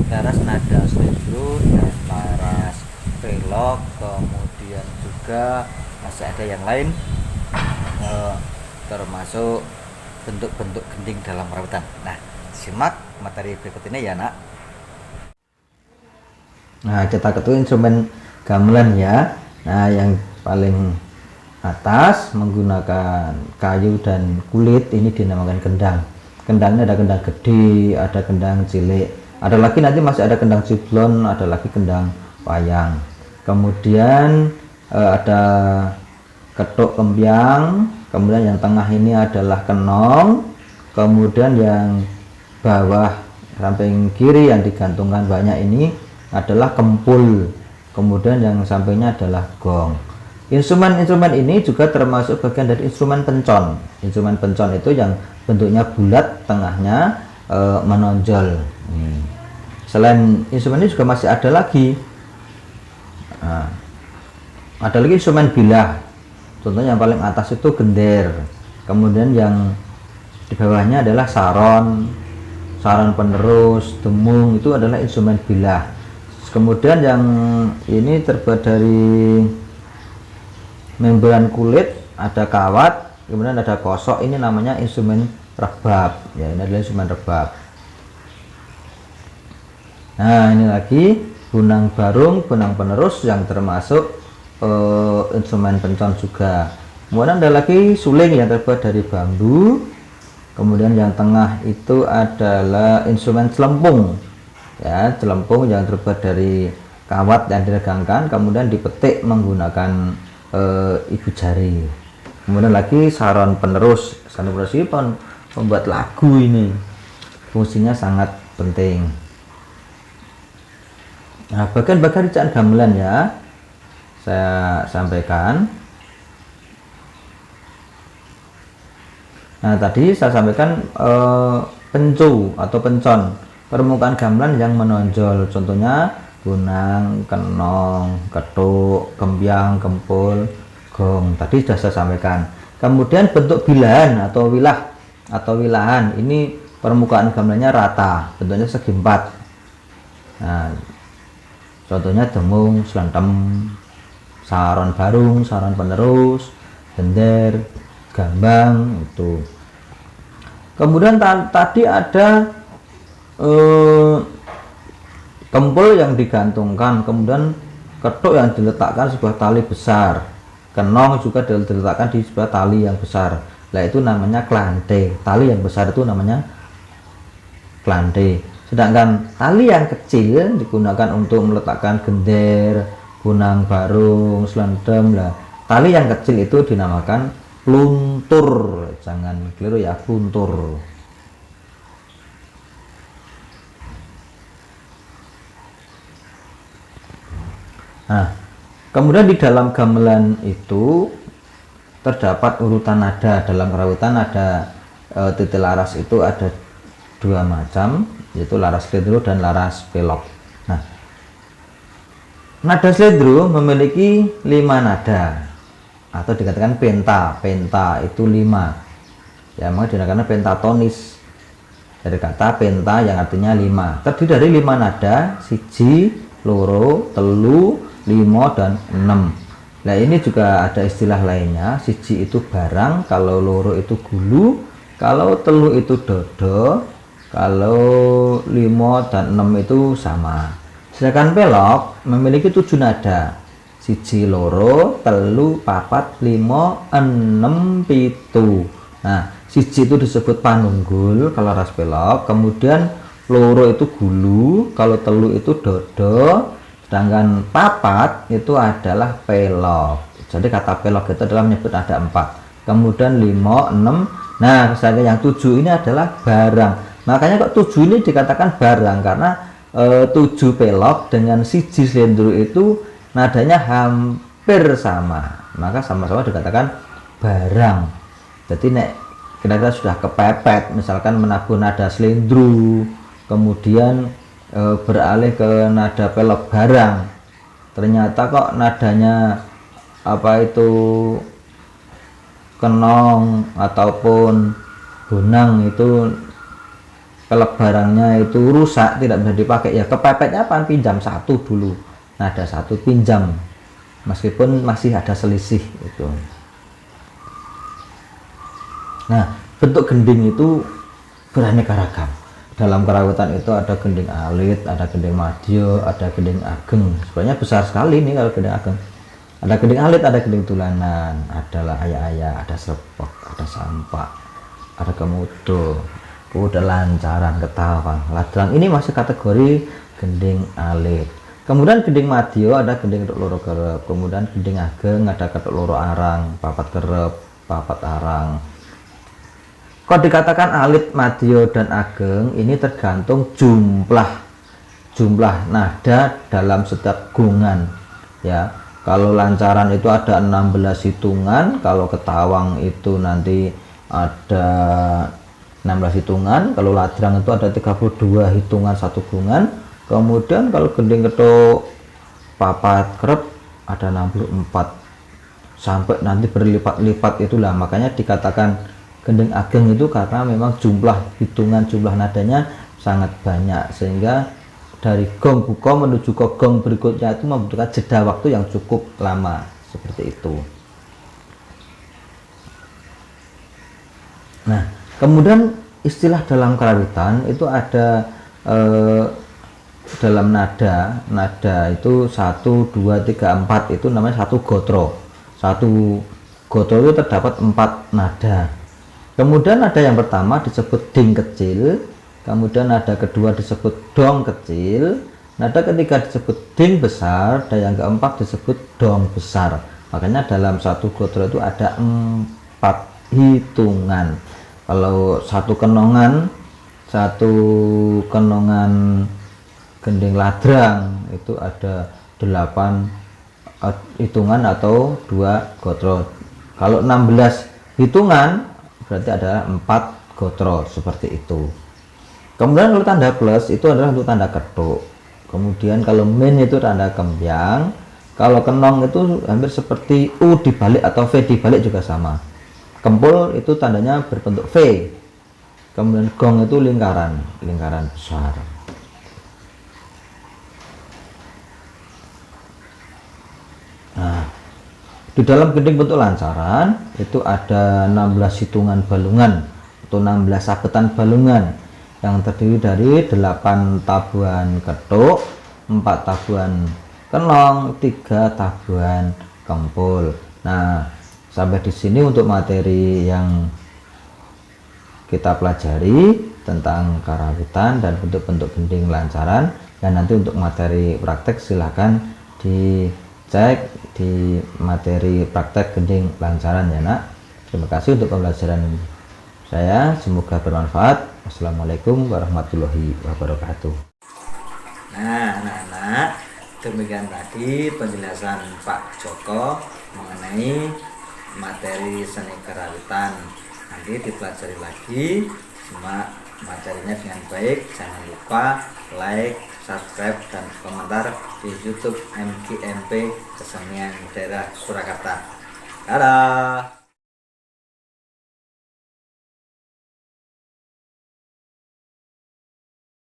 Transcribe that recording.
laras nada slendro dan laras pelok, kemudian juga masih ada yang lain termasuk bentuk-bentuk gending dalam rautan. Nah, simak materi berikut ini ya nak. Nah, kita ketemu instrumen gamelan ya. Nah, yang paling atas menggunakan kayu dan kulit ini dinamakan kendang. Kendangnya ada kendang gede, ada kendang cilik, ada lagi nanti masih ada kendang ciblon, ada lagi kendang wayang. Kemudian ada ketuk kempiang, kemudian yang tengah ini adalah kenong, kemudian yang bawah samping kiri yang digantungkan banyak ini adalah kempul, kemudian yang sampingnya adalah gong. Instrumen-instrumen ini juga termasuk bagian dari instrumen pencon. Instrumen pencon itu yang bentuknya bulat, tengahnya menonjol. Selain instrumen ini juga masih ada lagi. Nah, ada lagi instrumen bilah. Contohnya yang paling atas itu gender. Kemudian yang di bawahnya adalah saron, saron penerus, demung, itu adalah instrumen bilah. Kemudian yang ini terbuat dari membran kulit, ada kawat, kemudian ada kosok, ini namanya instrumen rebab ya, ini adalah instrumen rebab. Nah, ini lagi bunang barung, bunang penerus yang termasuk instrumen pencon juga. Kemudian ada lagi suling yang terbuat dari bambu. Kemudian yang tengah itu adalah instrumen celempung ya, celempung yang terbuat dari kawat yang diregangkan kemudian dipetik menggunakan ibu jari. Kemudian lagi saron penerus. Saron penerus ini pembuat lagu, ini fungsinya sangat penting. Nah, bagian-bagian ricahan gamelan ya saya sampaikan. Nah, tadi saya sampaikan pencu atau pencon, permukaan gamelan yang menonjol, contohnya bunang, kenong, ketuk, kempiang, kempul, gong. Tadi sudah saya sampaikan. Kemudian bentuk bilahan atau wilah atau wilahan, ini permukaan gamelannya rata, bentuknya segi empat. Nah, contohnya demung, slentem, saron barung, saron penerus, gender, gambang itu. Kemudian tadi ada kempul yang digantungkan, kemudian ketuk yang diletakkan sebuah tali besar, kenong juga diletakkan di sebuah tali yang besar. Nah, itu namanya klante. Tali yang besar itu namanya klante. Sedangkan tali yang kecil digunakan untuk meletakkan gender, bunang barung, slendem. Lah, tali yang kecil itu dinamakan pluntur. Jangan keliru ya, pluntur. Nah, kemudian di dalam gamelan itu terdapat urutan nada. Dalam rautan ada titik laras itu ada dua macam, yaitu laras slendro dan laras pelok. Nah, nada slendro memiliki 5 nada atau dikatakan penta. Penta itu 5 ya, maka dinamakan pentatonis dari kata penta yang artinya 5. Terdiri dari 5 nada, siji, loro, telu, 5 dan 6. Nah, ini juga ada istilah lainnya. Siji itu barang, kalau loro itu gulu, kalau telu itu dodo, kalau 5 dan 6 itu sama. Sedangkan pelok memiliki 7 nada. Siji, loro, telu, papat, 5, 6, pitu. Nah, siji itu disebut panunggul kalau ras pelok, kemudian loro itu gulu, kalau telu itu dodo, sedangkan papat itu adalah pelok. Jadi kata pelok itu adalah menyebut ada 4, kemudian 5, 6. Nah, sedangkan yang 7 ini adalah barang. Makanya kok 7 ini dikatakan barang, karena 7 pelok dengan siji slendro itu nadanya hampir sama, maka sama-sama dikatakan barang. Jadi nek kita sudah kepepet misalkan menabuh nada slendro, kemudian beralih ke nada pelok barang, ternyata kok nadanya apa itu kenong ataupun bonang itu Kalau barangnya itu rusak tidak bisa dipakai, ya kepepetnya apa, pinjam satu dulu, nada satu pinjam, meskipun masih ada selisih itu. Nah, bentuk gending itu beraneka ragam. Dalam kerawitan itu ada gending alit, ada gending madya, ada gending ageng. Sebenarnya besar sekali nih kalau gending ageng. Ada gending alit, ada gending tulanan, adalah ayah-ayah, ada serpok, ada sampak, ada kemudo, udah lancaran, ketawang, ladrang. Ini masih kategori gending alit. Kemudian gending madya ada gending ketuk loro kerep. Kemudian gending ageng ada ketuk loro arang, papat kerep, papat arang. Kalau dikatakan alit, madya, dan ageng, ini tergantung jumlah nada dalam setiap gongan, ya. Kalau lancaran itu ada 16 hitungan, kalau ketawang itu nanti ada 16 hitungan, kalau ladrang itu ada 32 hitungan satu gongan. Kemudian kalau gending ketuk papat kerep ada 64 sampai nanti berlipat-lipat, itulah makanya dikatakan gending ageng itu karena memang jumlah nadanya sangat banyak, sehingga dari gong buko menuju ke gong berikutnya itu membutuhkan jeda waktu yang cukup lama, seperti itu. Nah, kemudian istilah dalam kerawitan itu ada dalam nada itu 1, 2, 3, 4 itu namanya satu gotro. Satu gotro itu terdapat 4 nada. Kemudian ada yang pertama disebut ding kecil, kemudian nada kedua disebut dong kecil, nada ketiga disebut ding besar, dan yang keempat disebut dong besar. Makanya dalam satu gotro itu ada 4 hitungan. Kalau satu kenongan gending ladrang itu ada 8 hitungan atau 2 gotro. Kalau 16 hitungan berarti ada 4 gotro, seperti itu. Kemudian kalau tanda plus itu adalah untuk tanda ketuk. Kemudian kalau min itu tanda kembyang. Kalau kenong itu hampir seperti U dibalik atau V dibalik juga sama. Kempul itu tandanya berbentuk V. Kemudian gong itu lingkaran besar. Nah, di dalam gending bentuk lancaran itu ada 16 hitungan balungan atau 16 sabetan balungan yang terdiri dari 8 tabuhan ketuk, 4 tabuhan kenong, 3 tabuhan kempul. Nah, sampai di sini untuk materi yang kita pelajari tentang karawitan dan bentuk-bentuk gending lancaran. Dan nanti untuk materi praktek silahkan dicek di materi praktek gending lancaran ya nak. Terima kasih untuk pembelajaran saya, semoga bermanfaat. Wassalamualaikum warahmatullahi wabarakatuh. Nah anak-anak, demikian tadi penjelasan Pak Joko mengenai materi seni kerawitan. Nanti dipelajari lagi semua materinya dengan baik. Jangan lupa like, subscribe, dan komentar di YouTube MGMP Kesenian Daerah Surakarta. Dadah.